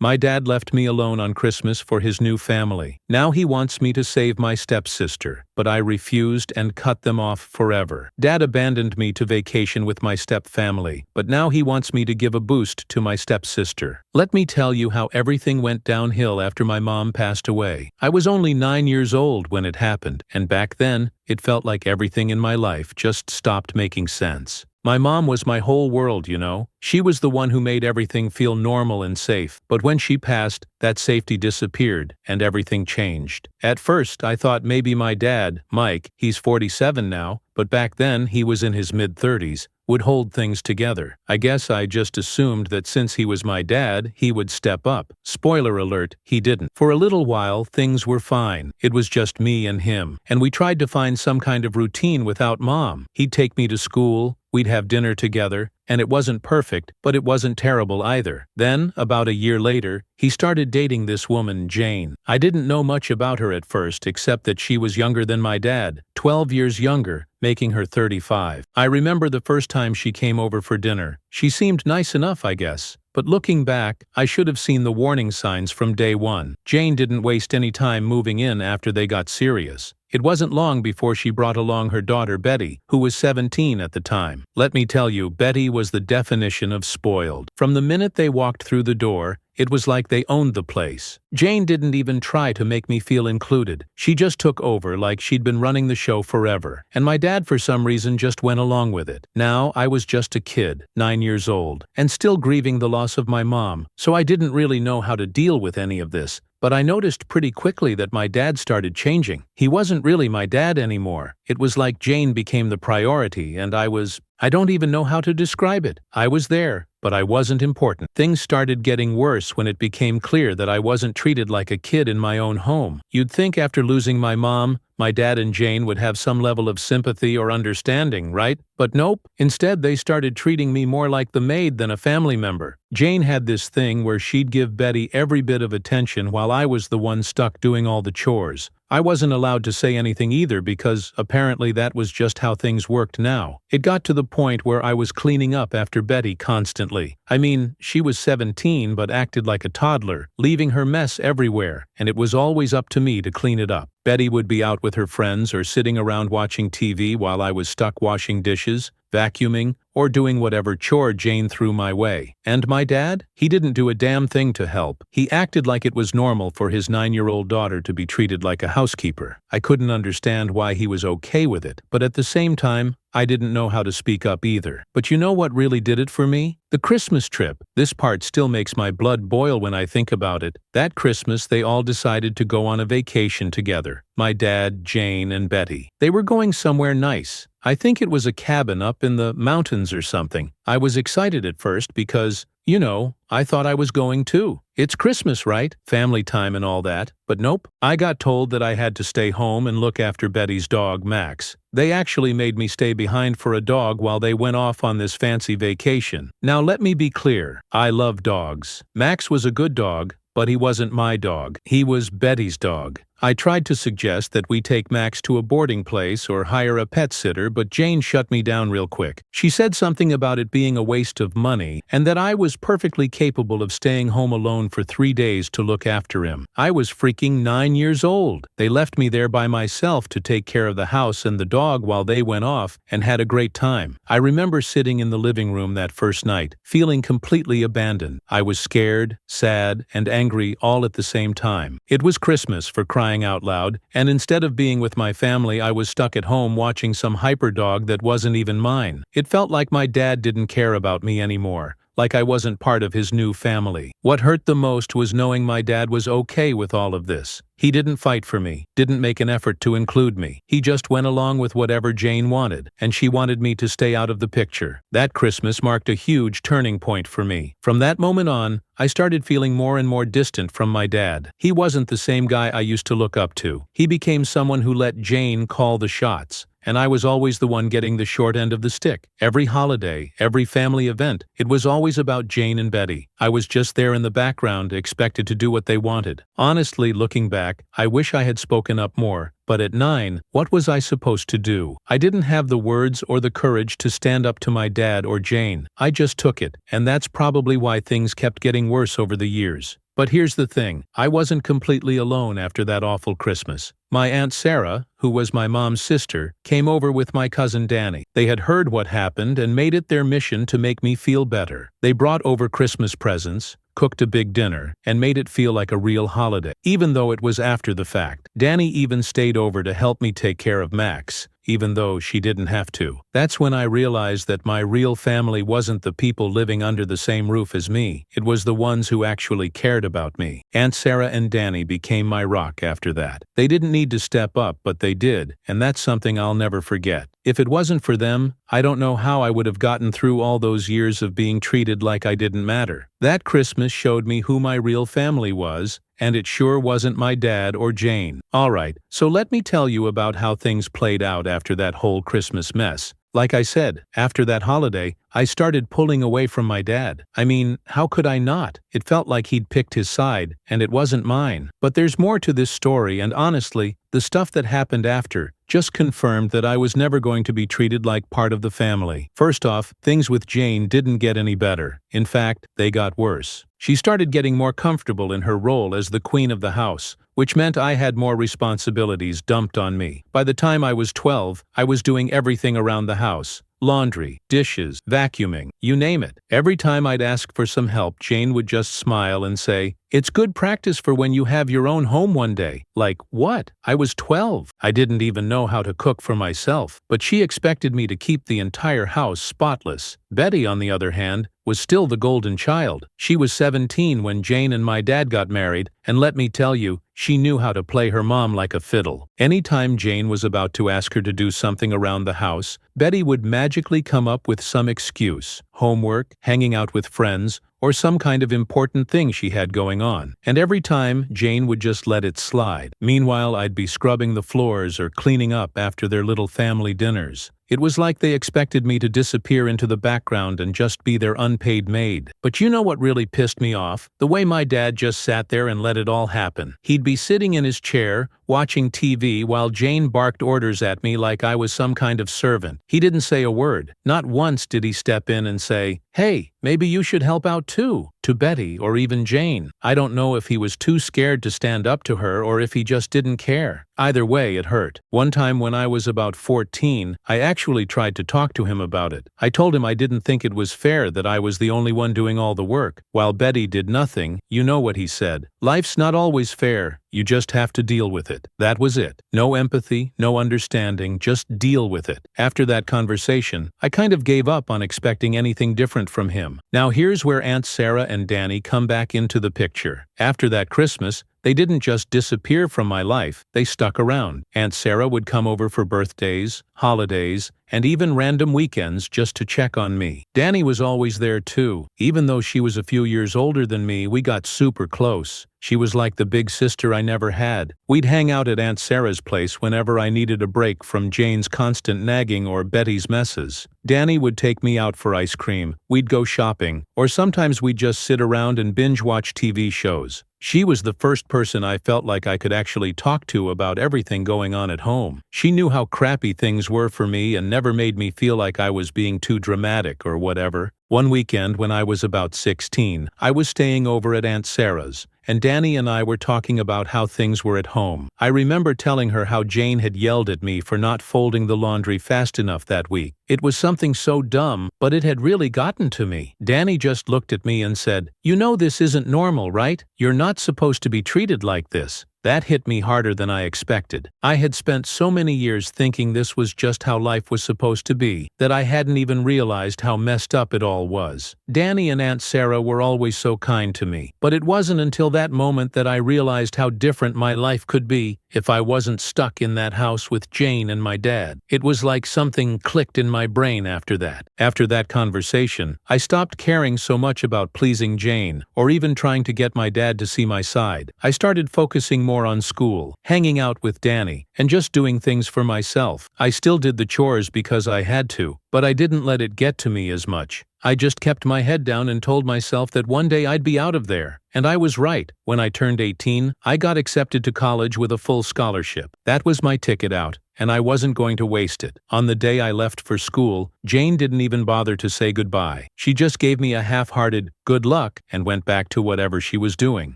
My dad left me alone on Christmas for his new family. Now he wants me to save my stepsister, but I refused and cut them off forever. Dad abandoned me to vacation with my stepfamily, but now he wants me to give a boost to my stepsister. Let me tell you how everything went downhill after my mom passed away. I was only 9 years old when it happened, and back then, it felt like everything in my life just stopped making sense. My mom was my whole world, you know. She was the one who made everything feel normal and safe. But when she passed, that safety disappeared, and everything changed. At first, I thought maybe my dad, Mike, he's 47 now, but back then he was in his mid-30s, would hold things together. I guess I just assumed that since he was my dad, he would step up. Spoiler alert, he didn't. For a little while, things were fine. It was just me and him, and we tried to find some kind of routine without Mom. He'd take me to school, we'd have dinner together, and it wasn't perfect, but it wasn't terrible either. Then, about a year later, he started dating this woman, Jane. I didn't know much about her at first, except that she was younger than my dad, 12 years younger, making her 35. I remember the first time she came over for dinner. She seemed nice enough, I guess. But looking back, I should have seen the warning signs from day one. Jane didn't waste any time moving in after they got serious. It wasn't long before she brought along her daughter Betty, who was 17 at the time. Let me tell you, Betty was the definition of spoiled. From the minute they walked through the door, it was like they owned the place. Jane didn't even try to make me feel included. She just took over like she'd been running the show forever. And my dad, for some reason, just went along with it. Now, I was just a kid, 9 years old, and still grieving the loss of my mom, so I didn't really know how to deal with any of this. But I noticed pretty quickly that my dad started changing. He wasn't really my dad anymore. It was like Jane became the priority, and I don't even know how to describe it. I was there, but I wasn't important. Things started getting worse when it became clear that I wasn't treated like a kid in my own home. You'd think after losing my mom, my dad and Jane would have some level of sympathy or understanding, right? But nope. Instead, they started treating me more like the maid than a family member. Jane had this thing where she'd give Betty every bit of attention while I was the one stuck doing all the chores. I wasn't allowed to say anything either because apparently that was just how things worked now. It got to the point where I was cleaning up after Betty constantly. I mean, she was 17 but acted like a toddler, leaving her mess everywhere, and it was always up to me to clean it up. Betty would be out with her friends or sitting around watching TV while I was stuck washing dishes, vacuuming, or doing whatever chore Jane threw my way. And my dad? He didn't do a damn thing to help. He acted like it was normal for his 9-year-old daughter to be treated like a housekeeper. I couldn't understand why he was okay with it, but at the same time, I didn't know how to speak up either. But you know what really did it for me? The Christmas trip. This part still makes my blood boil when I think about it. That Christmas, they all decided to go on a vacation together. My dad, Jane, and Betty. They were going somewhere nice. I think it was a cabin up in the mountains or something. I was excited at first because, you know, I thought I was going too. It's Christmas, right? Family time and all that. But nope. I got told that I had to stay home and look after Betty's dog, Max. They actually made me stay behind for a dog while they went off on this fancy vacation. Now let me be clear. I love dogs. Max was a good dog, but he wasn't my dog. He was Betty's dog. I tried to suggest that we take Max to a boarding place or hire a pet sitter, but Jane shut me down real quick. She said something about it being a waste of money and that I was perfectly capable of staying home alone for 3 days to look after him. I was freaking 9 years old. They left me there by myself to take care of the house and the dog while they went off and had a great time. I remember sitting in the living room that first night, feeling completely abandoned. I was scared, sad, and angry all at the same time. It was Christmas, for crying out loud, and instead of being with my family, I was stuck at home watching some hyperdog that wasn't even mine. It felt like my dad didn't care about me anymore, like I wasn't part of his new family. What hurt the most was knowing my dad was okay with all of this. He didn't fight for me, didn't make an effort to include me. He just went along with whatever Jane wanted, and she wanted me to stay out of the picture. That Christmas marked a huge turning point for me. From that moment on, I started feeling more and more distant from my dad. He wasn't the same guy I used to look up to. He became someone who let Jane call the shots, and I was always the one getting the short end of the stick. Every holiday, every family event, it was always about Jane and Betty. I was just there in the background, expected to do what they wanted. Honestly, looking back, I wish I had spoken up more. But at 9, what was I supposed to do? I didn't have the words or the courage to stand up to my dad or Jane. I just took it, and that's probably why things kept getting worse over the years. But here's the thing, I wasn't completely alone after that awful Christmas. My Aunt Sarah, who was my mom's sister, came over with my cousin Danny. They had heard what happened and made it their mission to make me feel better. They brought over Christmas presents, cooked a big dinner, and made it feel like a real holiday, even though it was after the fact. Danny even stayed over to help me take care of Max, even though she didn't have to. That's when I realized that my real family wasn't the people living under the same roof as me, it was the ones who actually cared about me. Aunt Sarah and Danny became my rock after that. They didn't need to step up, but they did, and that's something I'll never forget. If it wasn't for them, I don't know how I would have gotten through all those years of being treated like I didn't matter. That Christmas showed me who my real family was, and it sure wasn't my dad or Jane. Alright, so let me tell you about how things played out after that whole Christmas mess. Like I said, after that holiday, I started pulling away from my dad. I mean, how could I not? It felt like he'd picked his side, and it wasn't mine. But there's more to this story, and honestly, the stuff that happened after just confirmed that I was never going to be treated like part of the family. First off, things with Jane didn't get any better. In fact, they got worse. She started getting more comfortable in her role as the queen of the house, which meant I had more responsibilities dumped on me. By the time I was 12, I was doing everything around the house. Laundry, dishes, vacuuming, you name it. Every time I'd ask for some help, Jane would just smile and say, "It's good practice for when you have your own home one day." Like, what? I was 12. I didn't even know how to cook for myself, but she expected me to keep the entire house spotless. Betty, on the other hand, was still the golden child. She was 17 when Jane and my dad got married, and let me tell you, she knew how to play her mom like a fiddle. Anytime Jane was about to ask her to do something around the house, Betty would magically come up with some excuse. Homework, hanging out with friends, or some kind of important thing she had going on. And every time, Jane would just let it slide. Meanwhile, I'd be scrubbing the floors or cleaning up after their little family dinners. It was like they expected me to disappear into the background and just be their unpaid maid. But you know what really pissed me off? The way my dad just sat there and let it all happen. He'd be sitting in his chair, watching TV while Jane barked orders at me like I was some kind of servant. He didn't say a word. Not once did he step in and say, "Hey, maybe you should help out too," to Betty or even Jane. I don't know if he was too scared to stand up to her or if he just didn't care. Either way, it hurt. One time when I was about 14, I actually tried to talk to him about it. I told him I didn't think it was fair that I was the only one doing all the work, while Betty did nothing. You know what he said. "Life's not always fair. You just have to deal with it." That was it. No empathy, no understanding, just deal with it. After that conversation, I kind of gave up on expecting anything different from him. Now here's where Aunt Sarah and Danny come back into the picture. After that Christmas, they didn't just disappear from my life, they stuck around. Aunt Sarah would come over for birthdays, holidays, and even random weekends just to check on me. Danny was always there too. Even though she was a few years older than me, we got super close. She was like the big sister I never had. We'd hang out at Aunt Sarah's place whenever I needed a break from Jane's constant nagging or Betty's messes. Danny would take me out for ice cream, we'd go shopping, or sometimes we'd just sit around and binge-watch TV shows. She was the first person I felt like I could actually talk to about everything going on at home. She knew how crappy things were for me and never made me feel like I was being too dramatic or whatever. One weekend when I was about 16, I was staying over at Aunt Sarah's, and Danny and I were talking about how things were at home. I remember telling her how Jane had yelled at me for not folding the laundry fast enough that week. It was something so dumb, but it had really gotten to me. Danny just looked at me and said, "You know this isn't normal, right? You're not supposed to be treated like this." That hit me harder than I expected. I had spent so many years thinking this was just how life was supposed to be, that I hadn't even realized how messed up it all was. Danny and Aunt Sarah were always so kind to me, but it wasn't until that moment that I realized how different my life could be if I wasn't stuck in that house with Jane and my dad. It was like something clicked in my brain after that. After that conversation, I stopped caring so much about pleasing Jane, or even trying to get my dad to see my side. I started focusing more on school, hanging out with Danny, and just doing things for myself. I still did the chores because I had to, but I didn't let it get to me as much. I just kept my head down and told myself that one day I'd be out of there. And I was right. When I turned 18, I got accepted to college with a full scholarship. That was my ticket out. and I wasn't going to waste it. On the day I left for school, Jane didn't even bother to say goodbye. She just gave me a half-hearted "good luck" and went back to whatever she was doing.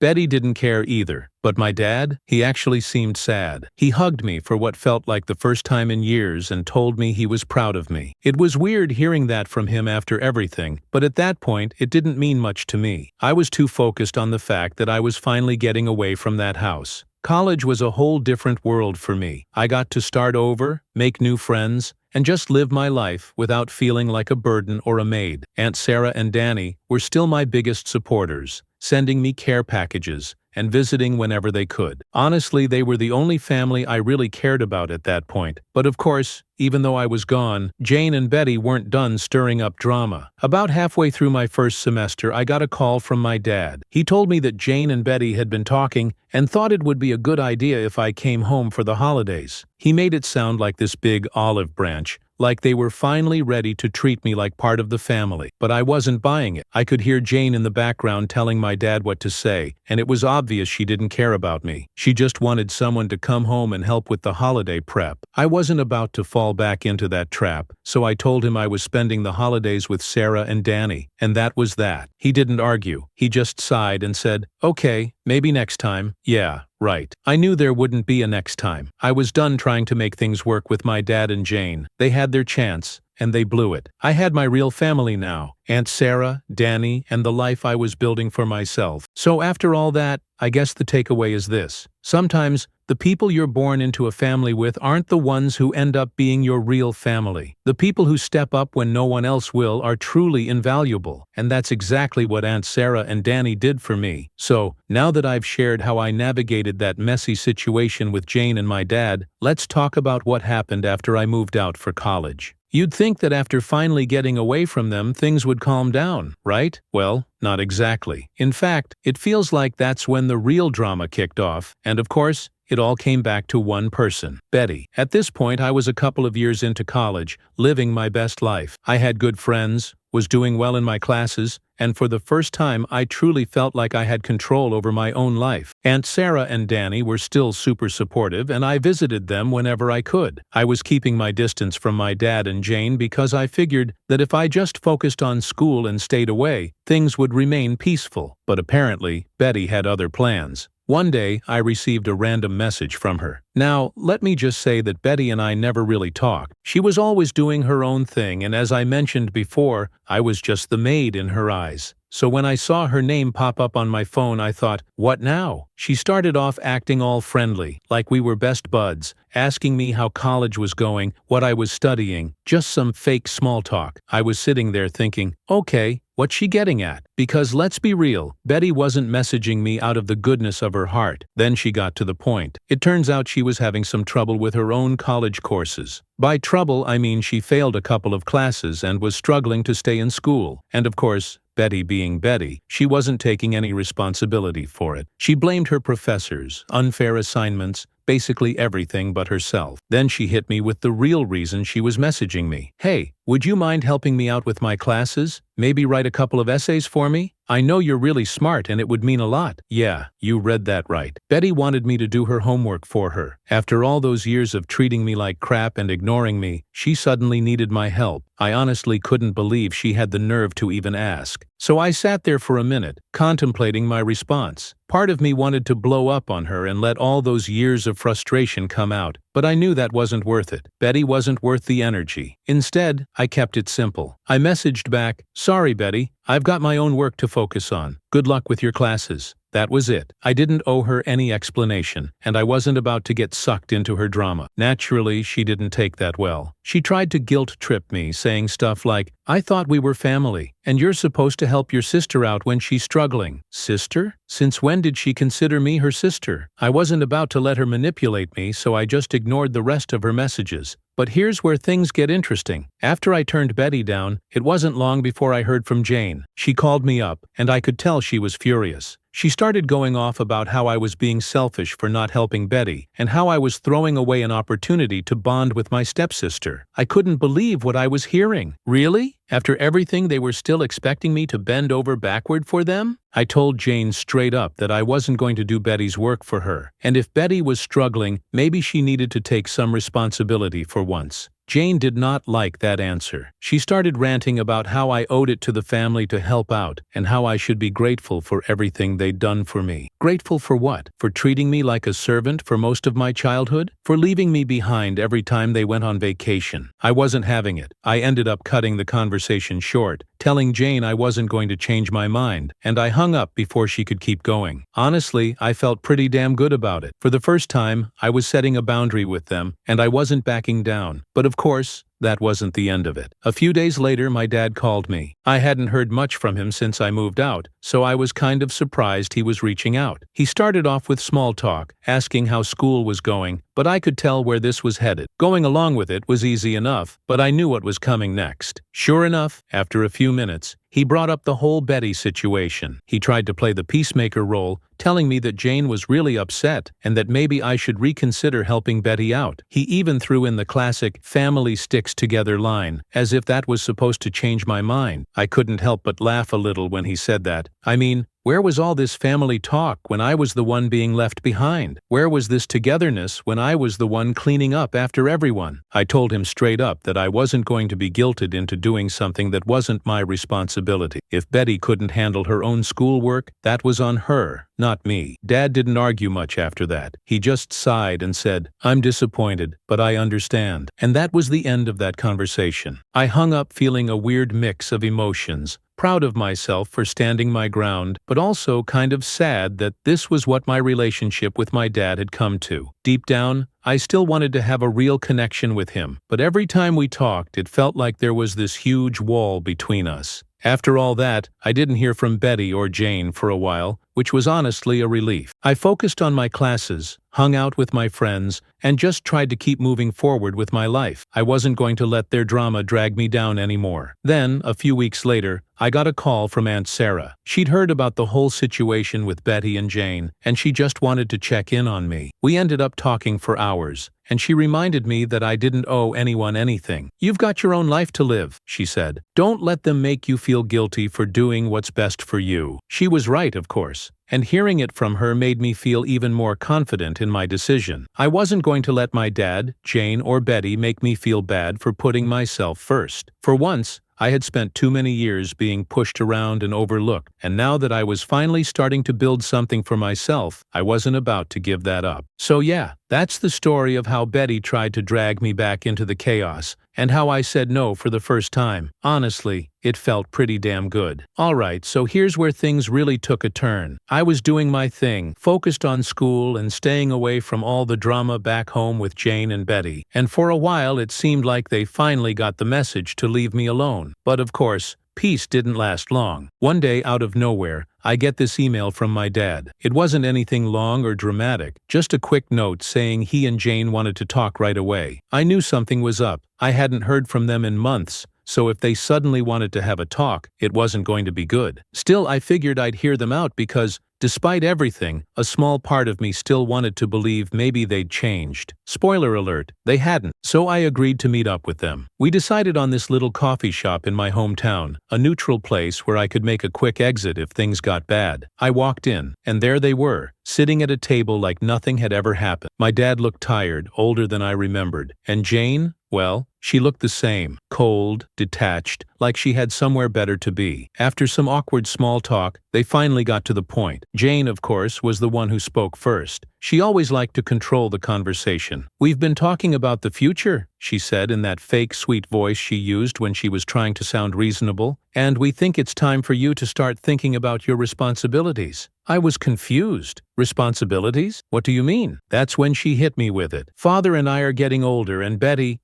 Betty didn't care either. But my dad? He actually seemed sad. He hugged me for what felt like the first time in years and told me he was proud of me. It was weird hearing that from him after everything, but at that point it didn't mean much to me. I was too focused on the fact that I was finally getting away from that house. College was a whole different world for me. I got to start over, make new friends, and just live my life without feeling like a burden or a maid. Aunt Sarah and Danny were still my biggest supporters, sending me care packages and visiting whenever they could. Honestly, they were the only family I really cared about at that point. But of course, even though I was gone, Jane and Betty weren't done stirring up drama. About halfway through my first semester, I got a call from my dad. He told me that Jane and Betty had been talking and thought it would be a good idea if I came home for the holidays. He made it sound like this big olive branch, like they were finally ready to treat me like part of the family. But I wasn't buying it. I could hear Jane in the background telling my dad what to say, and it was obvious she didn't care about me. She just wanted someone to come home and help with the holiday prep. I wasn't about to fall back into that trap, so I told him I was spending the holidays with Sarah and Danny, and that was that. He didn't argue. He just sighed and said, "Okay, maybe next time." Yeah, right. I knew there wouldn't be a next time. I was done trying to make things work with my dad and Jane. They had their chance, and they blew it. I had my real family now. Aunt Sarah, Danny, and the life I was building for myself. So after all that, I guess the takeaway is this. Sometimes, the people you're born into a family with aren't the ones who end up being your real family. The people who step up when no one else will are truly invaluable, and that's exactly what Aunt Sarah and Danny did for me. So, now that I've shared how I navigated that messy situation with Jane and my dad, let's talk about what happened after I moved out for college. You'd think that after finally getting away from them, things would calm down, right? Well, not exactly. In fact, it feels like that's when the real drama kicked off, and of course, it all came back to one person, Betty. At this point, I was a couple of years into college, living my best life. I had good friends, was doing well in my classes, and for the first time I truly felt like I had control over my own life. Aunt Sarah and Danny were still super supportive, and I visited them whenever I could. I was keeping my distance from my dad and Jane because I figured that if I just focused on school and stayed away, things would remain peaceful. But apparently, Betty had other plans. One day, I received a random message from her. Now, let me just say that Betty and I never really talked. She was always doing her own thing, and as I mentioned before, I was just the maid in her eyes. So when I saw her name pop up on my phone, I thought, what now? She started off acting all friendly, like we were best buds, asking me how college was going, what I was studying, just some fake small talk. I was sitting there thinking, okay, what's she getting at? Because let's be real, Betty wasn't messaging me out of the goodness of her heart. Then she got to the point. It turns out she was having some trouble with her own college courses. By trouble, I mean she failed a couple of classes and was struggling to stay in school. And of course, Betty being Betty, she wasn't taking any responsibility for it. She blamed her professors, unfair assignments, basically everything but herself. Then she hit me with the real reason she was messaging me. Hey, would you mind helping me out with my classes? Maybe write a couple of essays for me? I know you're really smart and it would mean a lot. Yeah, you read that right. Betty wanted me to do her homework for her. After all those years of treating me like crap and ignoring me, she suddenly needed my help. I honestly couldn't believe she had the nerve to even ask. So I sat there for a minute, contemplating my response. Part of me wanted to blow up on her and let all those years of frustration come out, but I knew that wasn't worth it. Betty wasn't worth the energy. Instead, I kept it simple. I messaged back, "Sorry, Betty, I've got my own work to focus on. Good luck with your classes." That was it. I didn't owe her any explanation, and I wasn't about to get sucked into her drama. Naturally, she didn't take that well. She tried to guilt-trip me, saying stuff like, "I thought we were family, and you're supposed to help your sister out when she's struggling." Sister? Since when did she consider me her sister? I wasn't about to let her manipulate me, so I just ignored the rest of her messages. But here's where things get interesting. After I turned Betty down, it wasn't long before I heard from Jane. She called me up, and I could tell she was furious. She started going off about how I was being selfish for not helping Betty, and how I was throwing away an opportunity to bond with my stepsister. I couldn't believe what I was hearing. Really? After everything, they were still expecting me to bend over backward for them? I told Jane straight up that I wasn't going to do Betty's work for her, and if Betty was struggling, maybe she needed to take some responsibility for once. Jane did not like that answer. She started ranting about how I owed it to the family to help out, and how I should be grateful for everything they'd done for me. Grateful for what? For treating me like a servant for most of my childhood? For leaving me behind every time they went on vacation? I wasn't having it. I ended up cutting the conversation short, telling Jane I wasn't going to change my mind, and I hung up before she could keep going. Honestly, I felt pretty damn good about it. For the first time, I was setting a boundary with them, and I wasn't backing down. But of course, that wasn't the end of it. A few days later, my dad called me. I hadn't heard much from him since I moved out, so I was kind of surprised he was reaching out. He started off with small talk, asking how school was going, but I could tell where this was headed. Going along with it was easy enough, but I knew what was coming next. Sure enough, after a few minutes, he brought up the whole Betty situation. He tried to play the peacemaker role, telling me that Jane was really upset and that maybe I should reconsider helping Betty out. He even threw in the classic "family sticks together" line, as if that was supposed to change my mind. I couldn't help but laugh a little when he said that. I mean, where was all this family talk when I was the one being left behind? Where was this togetherness when I was the one cleaning up after everyone? I told him straight up that I wasn't going to be guilted into doing something that wasn't my responsibility. If Betty couldn't handle her own schoolwork, that was on her, not me. Dad didn't argue much after that. He just sighed and said, "I'm disappointed, but I understand." And that was the end of that conversation. I hung up feeling a weird mix of emotions. Proud of myself for standing my ground, but also kind of sad that this was what my relationship with my dad had come to. Deep down, I still wanted to have a real connection with him, but every time we talked, it felt like there was this huge wall between us. After all that, I didn't hear from Betty or Jane for a while, which was honestly a relief. I focused on my classes, hung out with my friends, and just tried to keep moving forward with my life. I wasn't going to let their drama drag me down anymore. Then, a few weeks later, I got a call from Aunt Sarah. She'd heard about the whole situation with Betty and Jane, and she just wanted to check in on me. We ended up talking for hours, and she reminded me that I didn't owe anyone anything. "You've got your own life to live," she said. "Don't let them make you feel guilty for doing what's best for you." She was right, of course, and hearing it from her made me feel even more confident in my decision. I wasn't going to let my dad, Jane, or Betty make me feel bad for putting myself first. For once, I had spent too many years being pushed around and overlooked, and now that I was finally starting to build something for myself, I wasn't about to give that up. So yeah, that's the story of how Betty tried to drag me back into the chaos, and how I said no for the first time. Honestly, it felt pretty damn good. Alright, so here's where things really took a turn. I was doing my thing, focused on school and staying away from all the drama back home with Jane and Betty, and for a while it seemed like they finally got the message to leave me alone. But of course, peace didn't last long. One day, out of nowhere, I get this email from my dad. It wasn't anything long or dramatic, just a quick note saying he and Jane wanted to talk right away. I knew something was up. I hadn't heard from them in months, so if they suddenly wanted to have a talk, it wasn't going to be good. Still, I figured I'd hear them out because, despite everything, a small part of me still wanted to believe maybe they'd changed. Spoiler alert, they hadn't, so I agreed to meet up with them. We decided on this little coffee shop in my hometown, a neutral place where I could make a quick exit if things got bad. I walked in, and there they were, sitting at a table like nothing had ever happened. My dad looked tired, older than I remembered, and Jane, well, she looked the same, cold, detached, like she had somewhere better to be. After some awkward small talk, they finally got to the point. Jane, of course, was the one who spoke first. She always liked to control the conversation. "We've been talking about the future," she said in that fake sweet voice she used when she was trying to sound reasonable, "and we think it's time for you to start thinking about your responsibilities." I was confused. Responsibilities? What do you mean? That's when she hit me with it. "Father and I are getting older, and Betty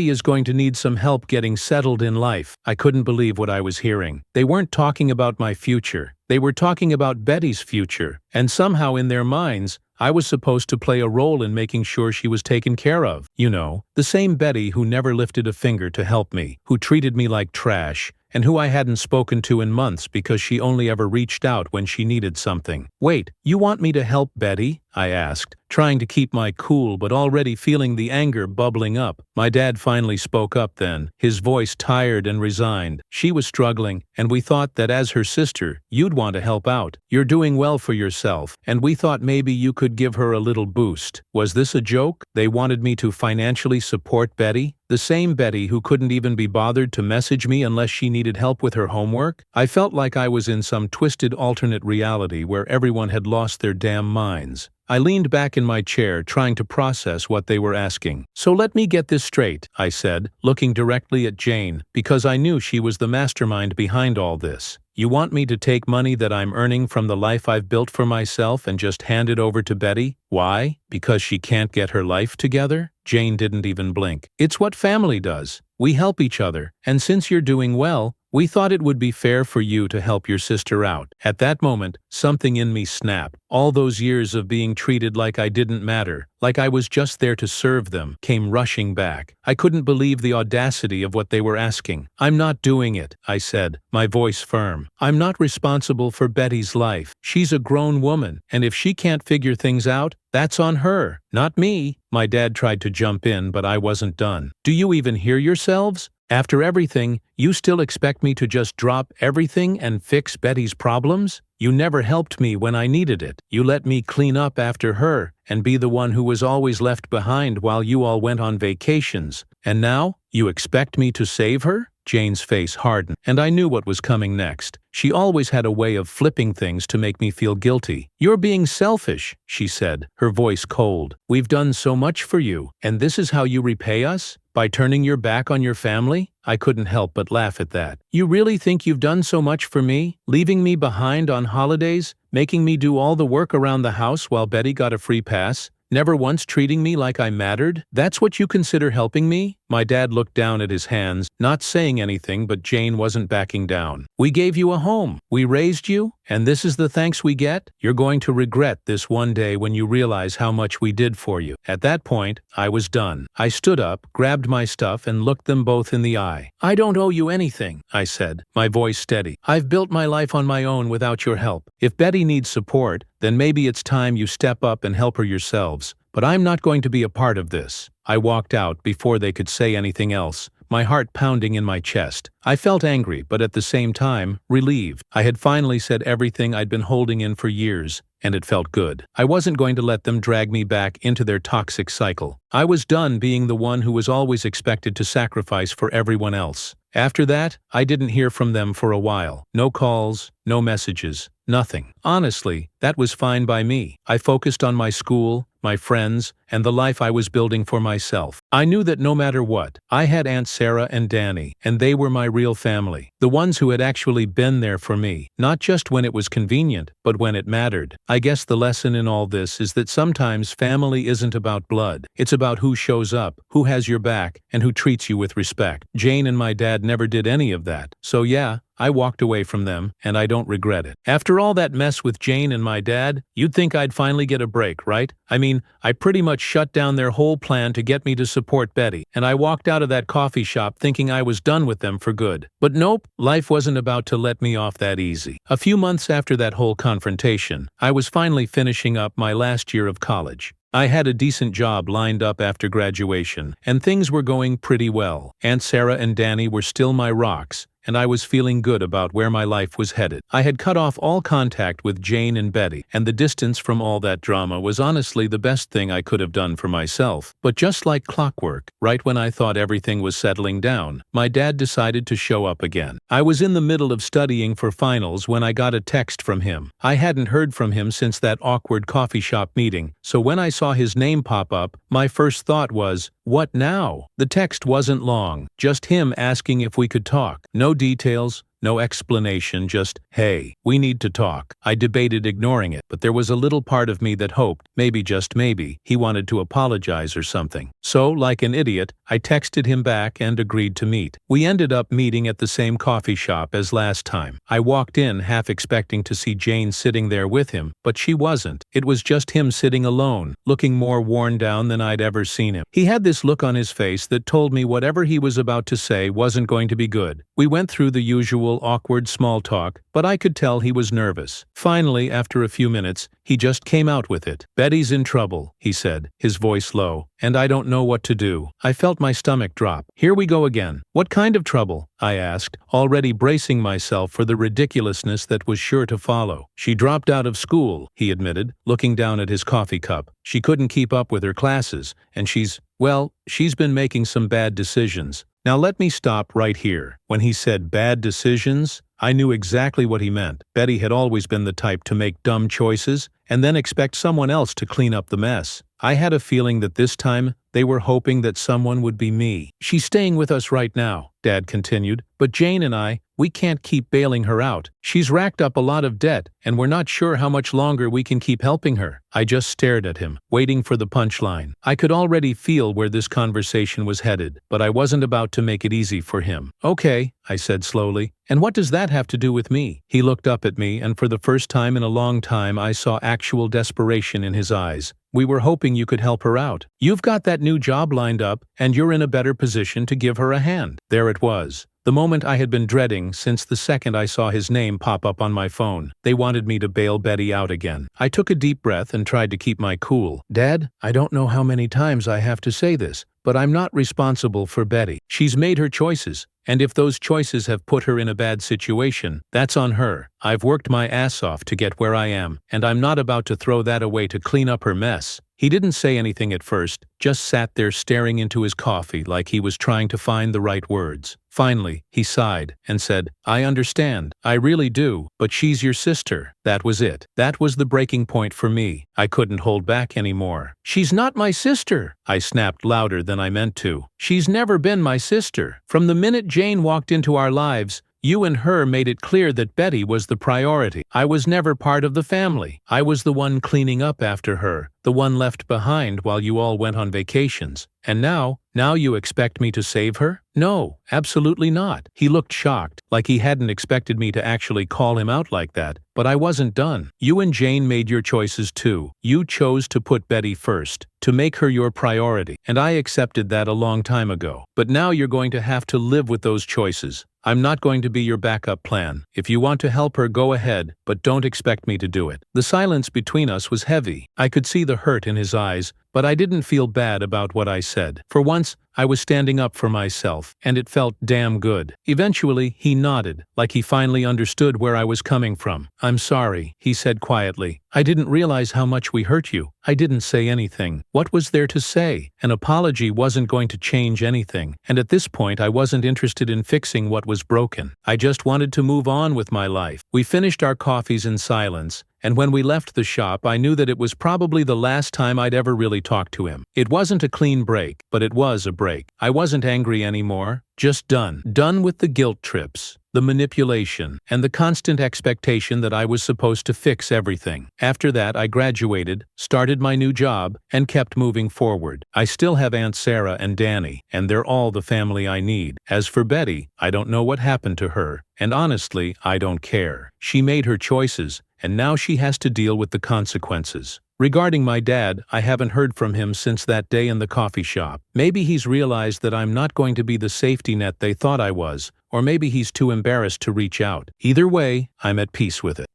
is going to need some help getting settled in life." I couldn't believe what I was hearing. They weren't talking about my future. They were talking about Betty's future, and somehow in their minds, I was supposed to play a role in making sure she was taken care of. You know, the same Betty who never lifted a finger to help me, who treated me like trash, and who I hadn't spoken to in months because she only ever reached out when she needed something. "Wait, you want me to help Betty?" I asked, trying to keep my cool but already feeling the anger bubbling up. My dad finally spoke up then, his voice tired and resigned. She was struggling, and we thought that as her sister, you'd want to help out. You're doing well for yourself, and we thought maybe you could give her a little boost. Was this a joke? They wanted me to financially support Betty? The same Betty who couldn't even be bothered to message me unless she needed help with her homework? I felt like I was in some twisted alternate reality where everyone had lost their damn minds. I leaned back in my chair, trying to process what they were asking. So let me get this straight, I said, looking directly at Jane, because I knew she was the mastermind behind all this. You want me to take money that I'm earning from the life I've built for myself and just hand it over to Betty? Why? Because she can't get her life together? Jane didn't even blink. It's what family does. We help each other, and since you're doing well, we thought it would be fair for you to help your sister out. At that moment, something in me snapped. All those years of being treated like I didn't matter, like I was just there to serve them, came rushing back. I couldn't believe the audacity of what they were asking. I'm not doing it, I said, my voice firm. I'm not responsible for Betty's life. She's a grown woman, and if she can't figure things out, that's on her, not me. My dad tried to jump in, but I wasn't done. Do you even hear yourselves? After everything, you still expect me to just drop everything and fix Betty's problems? You never helped me when I needed it. You let me clean up after her and be the one who was always left behind while you all went on vacations. And now, you expect me to save her? Jane's face hardened, and I knew what was coming next. She always had a way of flipping things to make me feel guilty. You're being selfish, she said, her voice cold. We've done so much for you, and this is how you repay us? By turning your back on your family? I couldn't help but laugh at that. You really think you've done so much for me? Leaving me behind on holidays? Making me do all the work around the house while Betty got a free pass? Never once treating me like I mattered? That's what you consider helping me? My dad looked down at his hands, not saying anything, but Jane wasn't backing down. We gave you a home. We raised you, and this is the thanks we get? You're going to regret this one day when you realize how much we did for you. At that point, I was done. I stood up, grabbed my stuff, and looked them both in the eye. I don't owe you anything, I said, my voice steady. I've built my life on my own without your help. If Betty needs support, then maybe it's time you step up and help her yourselves. But I'm not going to be a part of this. I walked out before they could say anything else, my heart pounding in my chest. I felt angry, but at the same time, relieved. I had finally said everything I'd been holding in for years, and it felt good. I wasn't going to let them drag me back into their toxic cycle. I was done being the one who was always expected to sacrifice for everyone else. After that, I didn't hear from them for a while. No calls, no messages, nothing. Honestly, that was fine by me. I focused on my school, my friends, and the life I was building for myself. I knew that no matter what, I had Aunt Sarah and Danny, and they were my real family. The ones who had actually been there for me, not just when it was convenient, but when it mattered. I guess the lesson in all this is that sometimes family isn't about blood. It's about who shows up, who has your back, and who treats you with respect. Jane and my dad never did any of that. So yeah, I walked away from them, and I don't regret it. After all that mess with Jane and my dad, you'd think I'd finally get a break, right? I mean, I pretty much shut down their whole plan to get me to support Betty, and I walked out of that coffee shop thinking I was done with them for good. But nope, life wasn't about to let me off that easy. A few months after that whole confrontation, I was finally finishing up my last year of college. I had a decent job lined up after graduation, and things were going pretty well. Aunt Sarah and Danny were still my rocks, and I was feeling good about where my life was headed. I had cut off all contact with Jane and Betty, and the distance from all that drama was honestly the best thing I could have done for myself. But just like clockwork, right when I thought everything was settling down, my dad decided to show up again. I was in the middle of studying for finals when I got a text from him. I hadn't heard from him since that awkward coffee shop meeting, so when I saw his name pop up, my first thought was, what now? The text wasn't long, just him asking if we could talk. No details, no explanation, just, hey, we need to talk. I debated ignoring it, but there was a little part of me that hoped, maybe just maybe, he wanted to apologize or something. So, like an idiot, I texted him back and agreed to meet. We ended up meeting at the same coffee shop as last time. I walked in half expecting to see Jane sitting there with him, but she wasn't. It was just him sitting alone, looking more worn down than I'd ever seen him. He had this look on his face that told me whatever he was about to say wasn't going to be good. We went through the usual usual awkward small talk, but I could tell he was nervous. Finally, after a few minutes, he just came out with it. "Betty's in trouble," he said, his voice low, "and I don't know what to do." I felt my stomach drop. "Here we go again. What kind of trouble?" I asked, already bracing myself for the ridiculousness that was sure to follow. "She dropped out of school," he admitted, looking down at his coffee cup. "She couldn't keep up with her classes, and she's been making some bad decisions." Now let me stop right here. When he said bad decisions, I knew exactly what he meant. Betty had always been the type to make dumb choices and then expect someone else to clean up the mess. I had a feeling that this time they were hoping that someone would be me. "She's staying with us right now," Dad continued, "but Jane and we can't keep bailing her out. She's racked up a lot of debt, and we're not sure how much longer we can keep helping her." I just stared at him, waiting for the punchline. I could already feel where this conversation was headed, but I wasn't about to make it easy for him. "Okay," I said slowly, "and what does that have to do with me?" He looked up at me, and for the first time in a long time I saw actual desperation in his eyes. "We were hoping you could help her out. You've got that new job lined up, and you're in a better position to give her a hand." There it was. The moment I had been dreading since the second I saw his name pop up on my phone. They wanted me to bail Betty out again. I took a deep breath and tried to keep my cool. "Dad, I don't know how many times I have to say this, but I'm not responsible for Betty. She's made her choices, and if those choices have put her in a bad situation, that's on her. I've worked my ass off to get where I am, and I'm not about to throw that away to clean up her mess." He didn't say anything at first, just sat there staring into his coffee like he was trying to find the right words. Finally, he sighed and said, "I understand. I really do, but she's your sister." That was it. That was the breaking point for me. I couldn't hold back anymore. "She's not my sister," I snapped louder than I meant to. "She's never been my sister. From the minute Jane walked into our lives, you and her made it clear that Betty was the priority. I was never part of the family. I was the one cleaning up after her, the one left behind while you all went on vacations. And now you expect me to save her? No, absolutely not." He looked shocked, like he hadn't expected me to actually call him out like that, but I wasn't done. "You and Jane made your choices too. You chose to put Betty first, to make her your priority, and I accepted that a long time ago. But now you're going to have to live with those choices. I'm not going to be your backup plan. If you want to help her, go ahead, but don't expect me to do it." The silence between us was heavy. I could see the hurt in his eyes, but I didn't feel bad about what I said. For once, I was standing up for myself, and it felt damn good. Eventually, he nodded, like he finally understood where I was coming from. "I'm sorry," he said quietly. "I didn't realize how much we hurt you." I didn't say anything. What was there to say? An apology wasn't going to change anything, and at this point I wasn't interested in fixing what was broken. I just wanted to move on with my life. We finished our coffees in silence, and when we left the shop I knew that it was probably the last time I'd ever really talked to him. It wasn't a clean break, but it was a break. I wasn't angry anymore, just done. Done with the guilt trips, the manipulation, and the constant expectation that I was supposed to fix everything. After that I graduated, started my new job, and kept moving forward. I still have Aunt Sarah and Danny, and they're all the family I need. As for Betty, I don't know what happened to her, and honestly, I don't care. She made her choices, and now she has to deal with the consequences. Regarding my dad, I haven't heard from him since that day in the coffee shop. Maybe he's realized that I'm not going to be the safety net they thought I was, or maybe he's too embarrassed to reach out. Either way, I'm at peace with it.